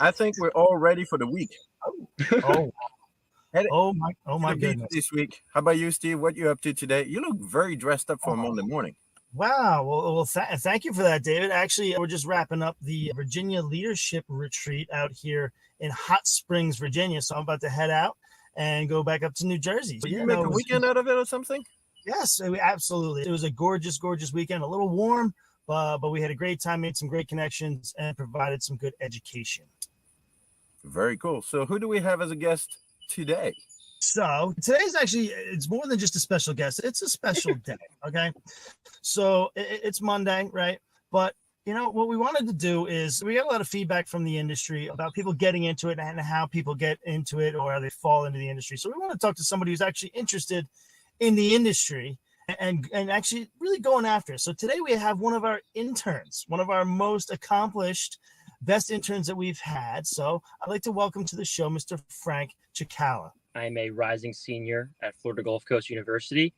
I think we're all ready for the week. Oh, Head oh to my the beach goodness. this week. How about you, Steve? What you up to today? You look very dressed up for a Oh, Monday morning. wow. Thank you for that, David. Actually, we're just wrapping up the Virginia Leadership Retreat out here in Hot Springs, Virginia. So I'm about to head out and go back up to New Jersey. So Did yeah, you make no, a weekend out of it or something? yes, absolutely. It was a gorgeous, gorgeous weekend. A little warm, but we had a great time, made some great connections, and provided some good education. Very cool. So who do we have as a guest today? So today's it's more than just a special guest. It's a special day. Okay. So it's Monday, right? But what we wanted to do is we got a lot of feedback from the industry about people getting into it and how people get into it or how they fall into the industry. So we want to talk to somebody who's actually interested in the industry and actually really going after it. So today we have one of our interns, one of our most accomplished, best interns that we've had. So I'd like to welcome to the show Mr. Frank Cicala. I'm a rising senior at Florida Gulf Coast University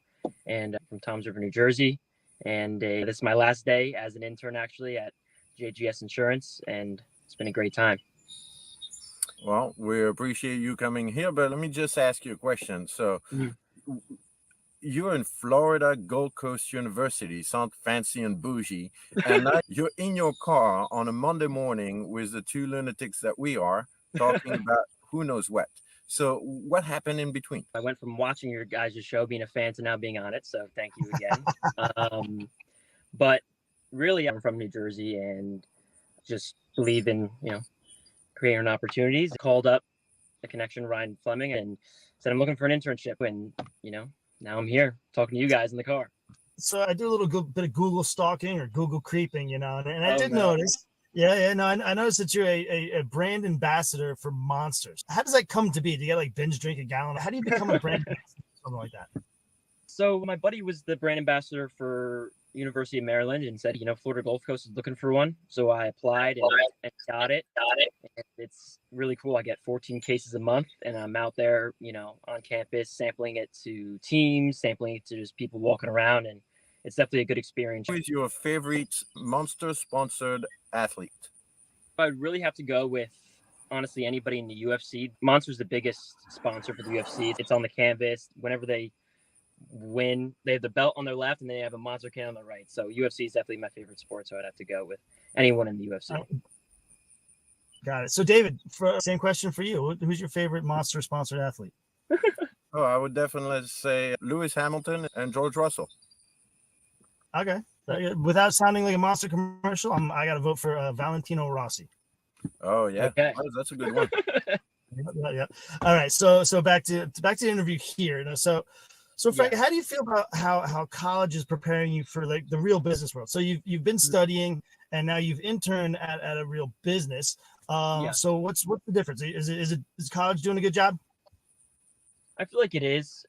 and from Toms River, New Jersey. And this is my last day as an intern actually at JGS Insurance, and it's been a great time. Well, we appreciate you coming here, but let me just ask you a question. So you're in Florida Gulf Coast University, sound fancy and bougie, and now you're in your car on a Monday morning with the two lunatics that we are talking about who knows what. So what happened in between? I went from watching your guys' show, being a fan, to now being on it. So thank you again. But really, I'm from New Jersey and just believe in, creating opportunities. I called up a connection, Ryan Fleming, and said, I'm looking for an internship. And, now I'm here talking to you guys in the car. So I do a little bit of Google stalking or Google creeping, and I did notice. Yeah, no, I noticed that you're a brand ambassador for Monsters. How does that come to be? Do you get binge drink a gallon? How do you become a brand ambassador, something like that? So my buddy was the brand ambassador for University of Maryland and said, Florida Gulf Coast is looking for one. So I applied and got it. And it's really cool. I get 14 cases a month, and I'm out there, on campus, sampling it to teams, sampling it to just people walking around, and it's definitely a good experience. Who is your favorite Monster-sponsored athlete? I'd really have to go with, honestly, anybody in the UFC. Monster's the biggest sponsor for the UFC. It's on the canvas. Whenever they win, they have the belt on their left, and they have a Monster can on the right. So UFC is definitely my favorite sport, so I'd have to go with anyone in the UFC. Got it. So, David, same question for you. Who's your favorite Monster-sponsored athlete? Oh, I would definitely say Lewis Hamilton and George Russell. Okay. Without sounding like a Monster commercial, I got to vote for Valentino Rossi. Oh, yeah. Okay. Oh, that's a good one. Yeah. All right. So back to the interview here. So Frank, how do you feel about how college is preparing you for the real business world? So you've been studying and now you've interned at a real business. So what's the difference? Is college doing a good job? I feel like it is.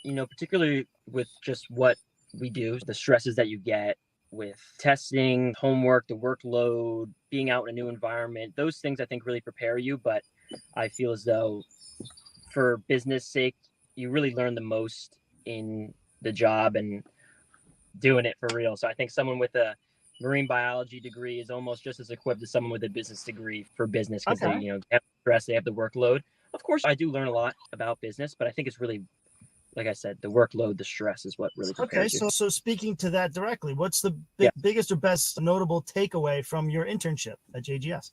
Particularly with just what we do, the stresses that you get with testing, homework, the workload, being out in a new environment, those things I think really prepare you. But I feel as though for business sake, you really learn the most in the job and doing it for real. So I think someone with a marine biology degree is almost just as equipped as someone with a business degree for business because they have stress, they have the workload. Of course, I do learn a lot about business, but I think it's really, like I said, the workload, the stress is what really prepares you. So speaking to that directly, what's the biggest or best notable takeaway from your internship at JGS?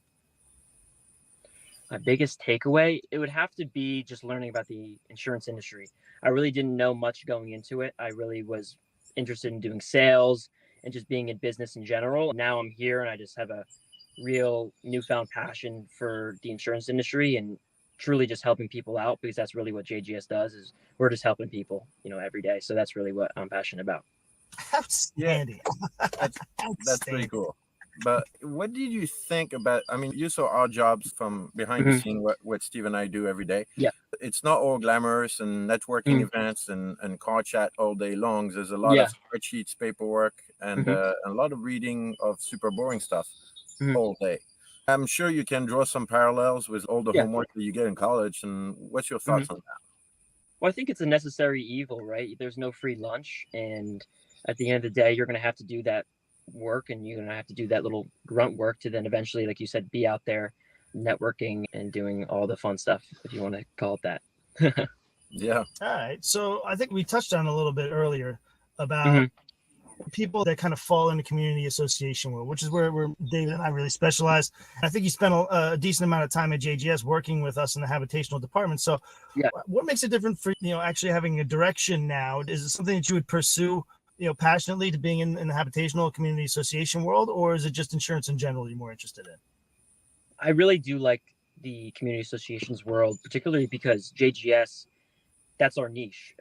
My biggest takeaway, it would have to be just learning about the insurance industry. I really didn't know much going into it. I really was interested in doing sales and just being in business in general. Now I'm here and I just have a real newfound passion for the insurance industry and truly just helping people out, because that's really what JGS does, is we're just helping people, every day. So that's really what I'm passionate about. Outstanding. That's pretty cool. But what did you think about, you saw our jobs from behind the scene, what Steve and I do every day. Yeah. It's not all glamorous and networking events and car chat all day long. There's a lot of spreadsheets, paperwork, and a lot of reading of super boring stuff all day. I'm sure you can draw some parallels with all the homework that you get in college. And what's your thoughts on that? Well, I think it's a necessary evil, right? There's no free lunch. And at the end of the day, you're going to have to do that work, and you're going to have to do that little grunt work to then eventually, like you said, be out there networking and doing all the fun stuff, if you want to call it that. Yeah. All right. So I think we touched on a little bit earlier about people that kind of fall into community association world, which is where David and I really specialize. I think you spent a decent amount of time at JGS working with us in the habitational department. So Yeah. what makes it different for, actually having a direction now? Is it something that you would pursue, passionately, to being in the habitational community association world, or is it just insurance in general you're more interested in? I really do like the community associations world, particularly because JGS, that's our niche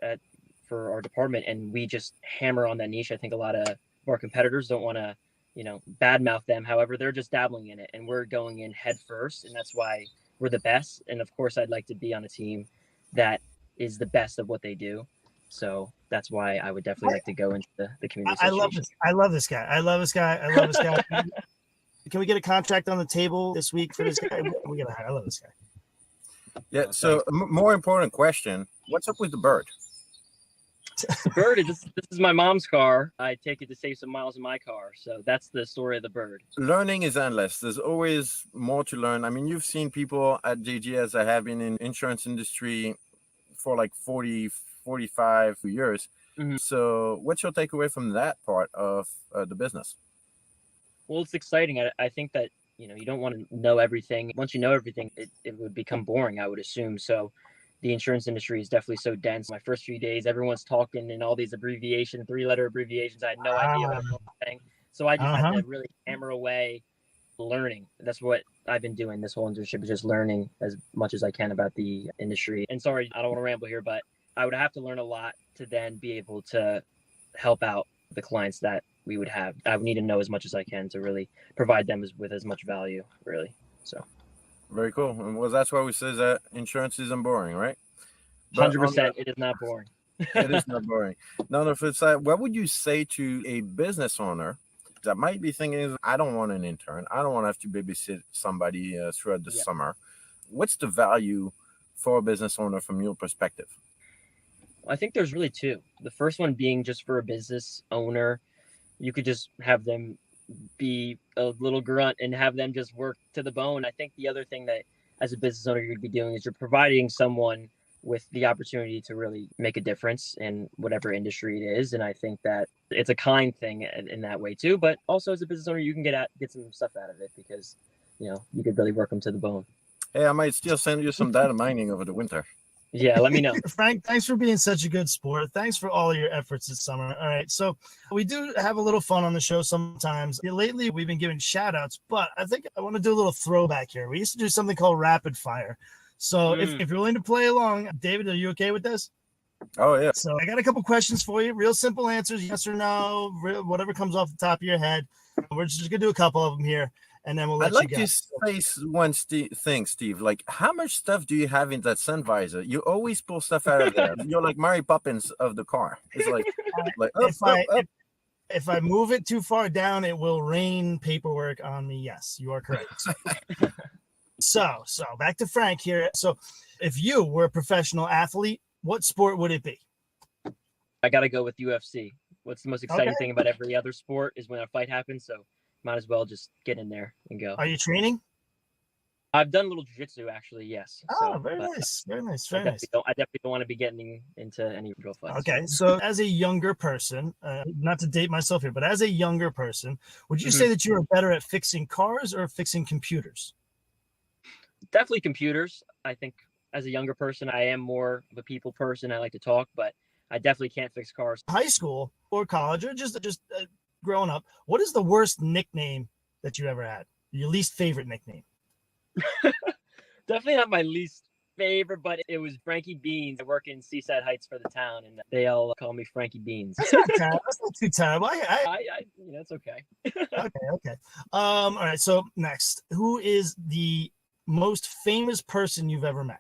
for our department, and we just hammer on that niche. I think a lot of our competitors don't want to, badmouth them. However, they're just dabbling in it, and we're going in head first, and that's why we're the best. And of course, I'd like to be on a team that is the best of what they do. So that's why I would definitely like to go into the community association. I love this guy. I love this guy. Can we get a contract on the table this week for this guy? I love this guy. Yeah. So more important question: what's up with the bird? The bird, this is my mom's car. I take it to save some miles in my car. So that's the story of the bird. Learning is endless. There's always more to learn. I mean, you've seen people at JGS that have been in insurance industry for like 40, 45 years. Mm-hmm. So what's your takeaway from that part of the business? Well, it's exciting. I think that, you don't want to know everything. Once you know everything, it would become boring, I would assume. So the insurance industry is definitely so dense. My first few days, everyone's talking in all these abbreviations, 3-letter abbreviations. I had no idea what I was saying. So I just had to really hammer away learning. That's what I've been doing this whole internship, is just learning as much as I can about the industry. And sorry, I don't want to ramble here, but I would have to learn a lot to then be able to help out the clients that we would have. I would need to know as much as I can to really provide them with as much value, really. So very cool. Well, that's why we say that insurance isn't boring, right? 100%, it is not boring. It is not boring. No, for side, what would you say to a business owner that might be thinking, I don't want an intern, I don't want to have to babysit somebody throughout the summer? What's the value for a business owner from your perspective? I think there's really two. The first one being just for a business owner, you could just have them be a little grunt and have them just work to the bone. I think the other thing that as a business owner you'd be doing is you're providing someone with the opportunity to really make a difference in whatever industry it is. And I think that it's a kind thing in that way too. But also as a business owner, you can get some stuff out of it because, you could really work them to the bone. Hey, I might still send you some data mining over the winter. Yeah, let me know. Frank, thanks for being such a good sport. Thanks for all of your efforts this summer. All right, so we do have a little fun on the show sometimes. Lately, we've been giving shout outs, but I think I want to do a little throwback here. We used to do something called rapid fire. So if you're willing to play along, David, are you okay with this? Oh, yeah. So I got a couple questions for you. Real simple answers, yes or no, whatever comes off the top of your head. We're just going to do a couple of them here. And then we'll let I'd like you go. to say one thing, Steve. Like, how much stuff do you have in that sun visor? You always pull stuff out of there. You're like Mary Poppins of the car. It's like up. If I move it too far down, it will rain paperwork on me. Yes, you are correct. So back to Frank here. So if you were a professional athlete, what sport would it be? I got to go with UFC. What's the most exciting thing about every other sport is when a fight happens. So might as well just get in there and go. Are you training? I've done a little jiu-jitsu, actually, yes. Oh, very nice. Very nice. Very nice. I definitely don't want to be getting into any real fights. Okay, so as a younger person, not to date myself here, but as a younger person, would you say that you are better at fixing cars or fixing computers? Definitely computers. I think as a younger person, I am more of a people person. I like to talk, but I definitely can't fix cars. High school or college or just growing up, what is the worst nickname that you ever had? Your least favorite nickname? Definitely not my least favorite, but it was Frankie Beans. I work in Seaside Heights for the town, and they all call me Frankie Beans. That's not too terrible. It's okay. Okay. All right. So next, who is the most famous person you've ever met?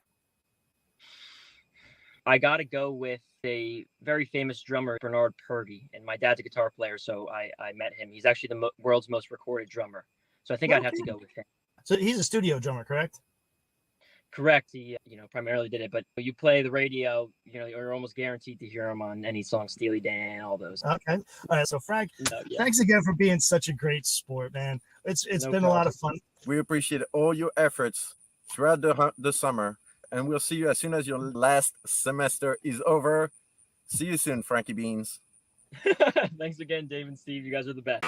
I got to go with a very famous drummer, Bernard Purdy, and my dad's a guitar player, so I met him. He's actually the world's most recorded drummer, so I think I'd have to go with him. So he's a studio drummer, correct? Correct. He, primarily did it, but you play the radio, you're almost guaranteed to hear him on any song, Steely Dan, all those. Okay. All right. So Frank, thanks again for being such a great sport, man. It's No been a lot problem. of fun. We appreciate all your efforts throughout the summer, and we'll see you as soon as your last semester is over. See you soon, Frankie Beans. Thanks again, Dave and Steve. You guys are the best.